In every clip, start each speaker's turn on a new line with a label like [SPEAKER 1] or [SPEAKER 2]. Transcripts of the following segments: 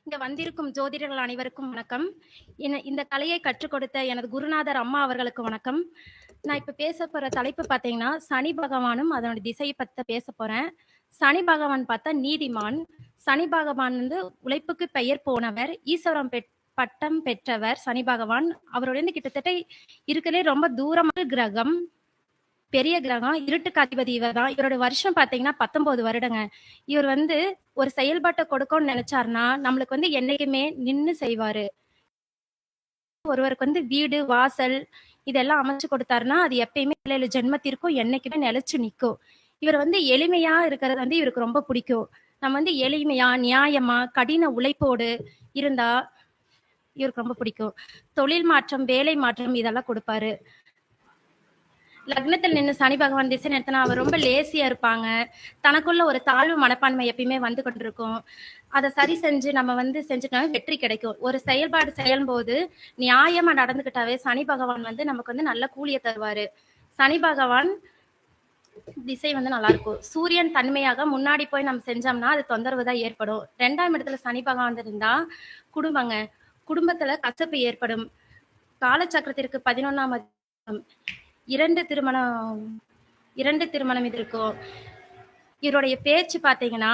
[SPEAKER 1] இங்க வந்திருக்கும் ஜோதிடர்கள் அனைவருக்கும் வணக்கம். இந்த கலையை கற்றுக் கொடுத்த எனது குருநாதர் அம்மா அவர்களுக்கு வணக்கம். நான் இப்ப பேசப் போற தலைப்பு பார்த்தீங்கன்னா, சனி பகவானும் அதனுடைய திசைய பத்தி பேசப் போறேன். சனி பகவான் பார்த்தா நீதிமான். சனி பகவான் வந்து உழைப்புக்கு பெயர் போனவர். ஈஸ்வரம் பட்டம் பெற்றவர் சனி பகவான். அவரோட கிட்டத்தட்ட இருக்கிறதுலே ரொம்ப தூரமான கிரகம். பெரிய கிரகம். இருட்டுக்கு அதிபதி இவர்தான். இவரோட வருஷம் பார்த்தீங்கன்னா 19 வருடங்க. இவர் வந்து ஒரு செயல்பாட்ட கொடுக்கணும்னு நினைச்சாருன்னா, நம்மளுக்கு வந்து என்னைக்குமே நின்னு செய்வாரு. ஒருவருக்கு வந்து வீடு, வாசல் இதெல்லாம் அமைச்சு கொடுத்தாருன்னா, அது எப்பயுமே 7 ஜென்மத்திற்கும் என்னைக்குமே நிலைச்சு நிக்கும். இவர் வந்து எளிமையா இருக்கிறது வந்து இவருக்கு ரொம்ப பிடிக்கும். நம்ம வந்து எளிமையா, நியாயமா, கடின உழைப்போடு இருந்தா இவருக்கு ரொம்ப பிடிக்கும். தொழில் மாற்றம், வேலை மாற்றம் இதெல்லாம் கொடுப்பாரு. லக்னத்தில் நின்று சனி பகவான் திசை நிறுத்தினா அவர் ரொம்ப லேசியா இருப்பாங்க. தனக்குள்ள ஒரு தாழ்வு மனப்பான்மை எப்பயுமே வந்து கொண்டிருக்கும். அதை சரி செஞ்சு நம்ம வந்து செஞ்சுட்டாவே வெற்றி கிடைக்கும். ஒரு செயல்பாடு செய்யும்போது நியாயமா நடந்துகிட்டாவே சனி பகவான் வந்து நமக்கு வந்து நல்ல கூலியை தருவாரு. சனி பகவான் திசை வந்து நல்லா இருக்கும். சூரியன் தன்மையாக முன்னாடி போய் நம்ம செஞ்சோம்னா அது தொந்தரவு தான் ஏற்படும். 2ஆம் இடத்துல சனி பகவான் இருந்தா குடும்பங்க. குடும்பத்துல கசப்பு ஏற்படும். காலச்சக்கரத்திற்கு 11ஆம் இரண்டு திருமணம் இது இருக்கும். இவருடைய பேச்சு பாத்தீங்கன்னா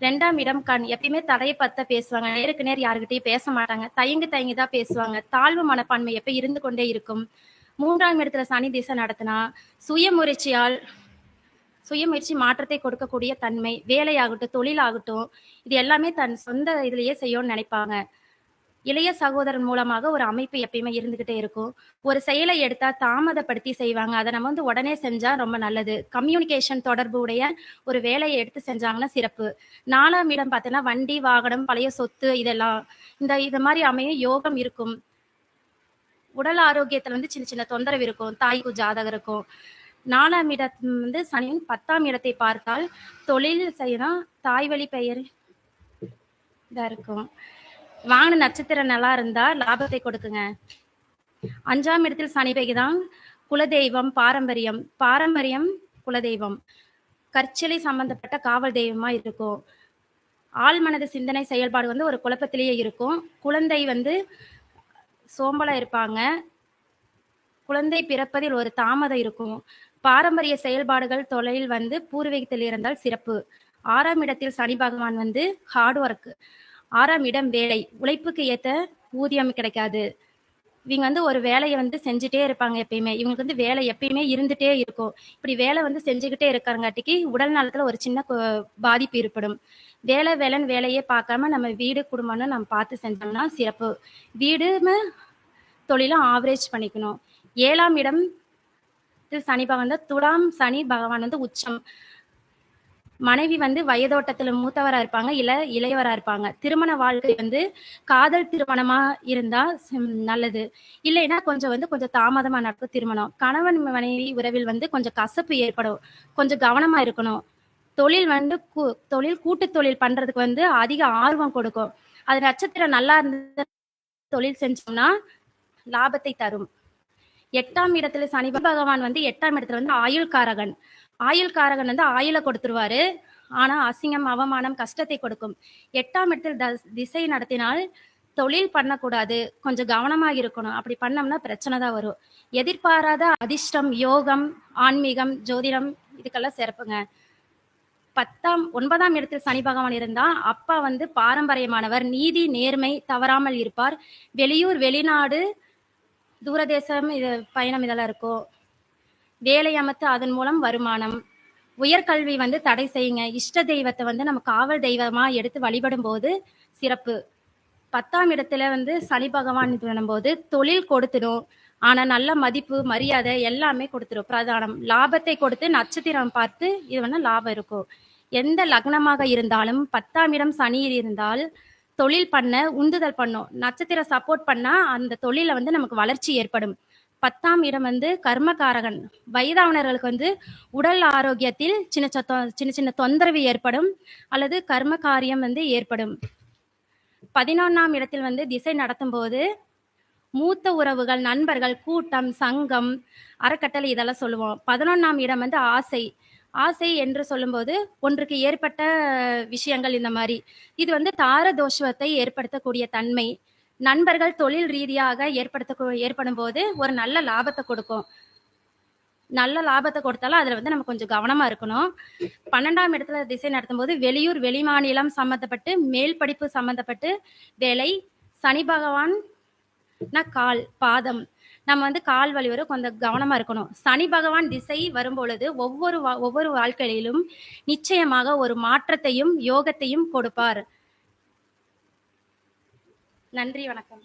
[SPEAKER 1] 2ஆம் இடம் கண். எப்பயுமே தடைய பத்த பேசுவாங்க. நேருக்கு நேர் யாருக்கிட்டையும் பேச மாட்டாங்க. தயங்கி தான் பேசுவாங்க. தாழ்வு மனப்பான்மை எப்ப இருந்து கொண்டே இருக்கும். 3ஆம் இடத்துல சனி திசை நடத்தினா சுயமுயற்சி மாற்றத்தை கொடுக்கக்கூடிய தன்மை. வேலையாகட்டும், தொழிலாகட்டும், இது எல்லாமே தன் சொந்த இதுலயே செய்யணும்னு நினைப்பாங்க. இளைய சகோதரன் மூலமாக ஒரு அமைப்பு எப்பயுமே இருந்துகிட்டே இருக்கும். ஒரு செயலை எடுத்தா தாமதப்படுத்தி செய்வாங்க. அதை நம்ம வந்து உடனே செஞ்சா ரொம்ப நல்லது. கம்யூனிகேஷன் தொடர்பு உடைய ஒரு வேலையை எடுத்து செஞ்சாங்கன்னா சிறப்பு. 4ஆம் இடம் பார்த்தீங்கன்னா வண்டி, வாகனம், பழைய சொத்து இதெல்லாம் இது மாதிரி அமையும் யோகம் இருக்கும். உடல் ஆரோக்கியத்துல வந்து சின்ன சின்ன தொந்தரவு இருக்கும். தாய்க்கு ஜாதகம் இருக்கும். 4ஆம் இடம் வந்து சனி 10ஆம் இடத்தை பார்த்தால் தொழில் செய்யணும். தாய் வழி பெயர் இதா இருக்கும். வாங்கின நட்சத்திரம் நல்லா இருந்தா லாபத்தை கொடுக்குங்க. 5ஆம் இடத்தில் சனி பெய்தான் குலதெய்வம், பாரம்பரியம் குலதெய்வம். கற்சிலை சம்பந்தப்பட்ட காவல் தெய்வமா இருக்கும். ஆள் மனது சிந்தனை செயல்பாடு வந்து ஒரு குழப்பத்திலேயே இருக்கும். குழந்தை வந்து சோம்பலா இருப்பாங்க. குழந்தை பிறப்பதில் ஒரு தாமதம் இருக்கும். பாரம்பரிய செயல்பாடுகள் தொழில் வந்து பூர்வீகத்தில் இருந்தால் சிறப்பு. 6ஆம் இடத்தில் சனி பகவான் வந்து ஹார்ட் ஒர்க். 6ஆம் இடம் வேலை. உழைப்புக்கு ஏத்த ஊதியம் கிடைக்காது. இவங்க வந்து ஒரு வேலையை வந்து செஞ்சுட்டே இருப்பாங்க எப்பயுமே. இவங்களுக்கு வந்து வேலை எப்பயுமே இருந்துட்டே இருக்கும். இப்படி வேலை வந்து செஞ்சுக்கிட்டே இருக்கிறங்காட்டிக்கு உடல் நலத்துல ஒரு சின்ன பாதிப்பு ஏற்படும். வேலைன்னு வேலையே பார்க்காம நம்ம வீடு குடும்பம்னு நம்ம பார்த்து செஞ்சோம்னா சிறப்பு. வீடு தொழிலும் ஆவரேஜ் பண்ணிக்கணும். 7ஆம் இடம் சனி பகவான் வந்து துலாம். சனி பகவான் வந்து உச்சம். மனைவி வந்து வயதோட்டத்துல மூத்தவரா இருப்பாங்க, இளையவரா இருப்பாங்க. திருமண வாழ்க்கை வந்து காதல் திருமணமா இருந்தா நல்லது. இல்லைன்னா கொஞ்சம் தாமதமா நடக்கும் திருமணம். கணவன் மனைவி உறவில் வந்து கொஞ்சம் கசப்பு ஏற்படும். கொஞ்சம் கவனமா இருக்கணும். தொழில் வந்து கூட்டு தொழில் பண்றதுக்கு வந்து அதிக ஆர்வம் கொடுக்கும். அது நட்சத்திரம் நல்லா இருந்த தொழில் செஞ்சோம்னா லாபத்தை தரும். 8ஆம் இடத்துல சனி பகவான் வந்து 8ஆம் இடத்துல வந்து ஆயுள்காரகன் வந்து ஆயுள கொடுத்துருவாரு. ஆனா அசிங்கம், அவமானம், கஷ்டத்தை கொடுக்கும். 8ஆம் இடத்தில் திசை நடத்தினால் தொழில் பண்ணக்கூடாது. கொஞ்சம் கவனமா இருக்கணும். அப்படி பண்ணோம்னா பிரச்சனை தான் வரும். எதிர்பாராத அதிர்ஷ்டம், யோகம், ஆன்மீகம், ஜோதிடம் இதுக்கெல்லாம் சிறப்புங்க. 9ஆம் இடத்தில் சனி பகவான் இருந்தா அப்பா வந்து பாரம்பரியமானவர். நீதி, நேர்மை தவறாமல் இருப்பார். வெளியூர், வெளிநாடு, தூரதேசம் பயணம் இதெல்லாம் இருக்கும். வேலை அமைத்து அதன் மூலம் வருமானம். உயர்கல்வி வந்து தடை செய்யுங்க. இஷ்ட தெய்வத்தை வந்து நம்ம காவல் தெய்வமா எடுத்து வழிபடும் போது சிறப்பு. 10ஆம் இடத்துல வந்து சனி பகவான் பண்ணும்போது தொழில் கொடுத்துடும். ஆனா நல்ல மதிப்பு, மரியாதை எல்லாமே கொடுத்துரும். பிரதானம் லாபத்தை கொடுத்து நட்சத்திரம் பார்த்து இது வந்து லாபம் இருக்கும். எந்த லக்னமாக இருந்தாலும் 10ஆம் இடம் சனி இருந்தால் தொழில் பண்ண உந்துதல் பண்ணும். நட்சத்திரம் சப்போர்ட் பண்ணா அந்த தொழில வந்து நமக்கு வளர்ச்சி ஏற்படும். 10ஆம் இடம் வந்து கர்மகாரகன். வயதானவர்களுக்கு வந்து உடல் ஆரோக்கியத்தில் சின்ன தொந்தரவு ஏற்படும் அல்லது கர்ம காரியம் வந்து ஏற்படும். 11ஆம் இடத்தில் வந்து திசை நடத்தும் போது மூத்த உறவுகள், நண்பர்கள், கூட்டம், சங்கம், அறக்கட்டளை இதெல்லாம் சொல்லுவோம். 11ஆம் இடம் வந்து ஆசை என்று சொல்லும்போது ஒன்றுக்கு ஏற்பட்ட விஷயங்கள் இந்த மாதிரி. இது வந்து தார தோஷத்தை ஏற்படுத்தக்கூடிய தன்மை. நண்பர்கள் தொழில் ரீதியாக ஏற்படும் போது ஒரு நல்ல லாபத்தை கொடுக்கும். நல்ல லாபத்தை கொடுத்தாலும் அதுல வந்து நம்ம கொஞ்சம் கவனமா இருக்கணும். 12ஆம் இடத்துல திசை நடத்தும் போது வெளியூர் வெளிமாநிலம் சம்பந்தப்பட்டு மேல் படிப்பு சம்பந்தப்பட்டு வேலை. சனி பகவான் கால் பாதம், நம்ம வந்து கால் வலி வரை கொஞ்சம் கவனமா இருக்கணும். சனி பகவான் திசை வரும்பொழுது ஒவ்வொரு வாழ்க்கையிலும் நிச்சயமாக ஒரு மாற்றத்தையும் யோகத்தையும் கொடுப்பார். நன்றி, வணக்கம்.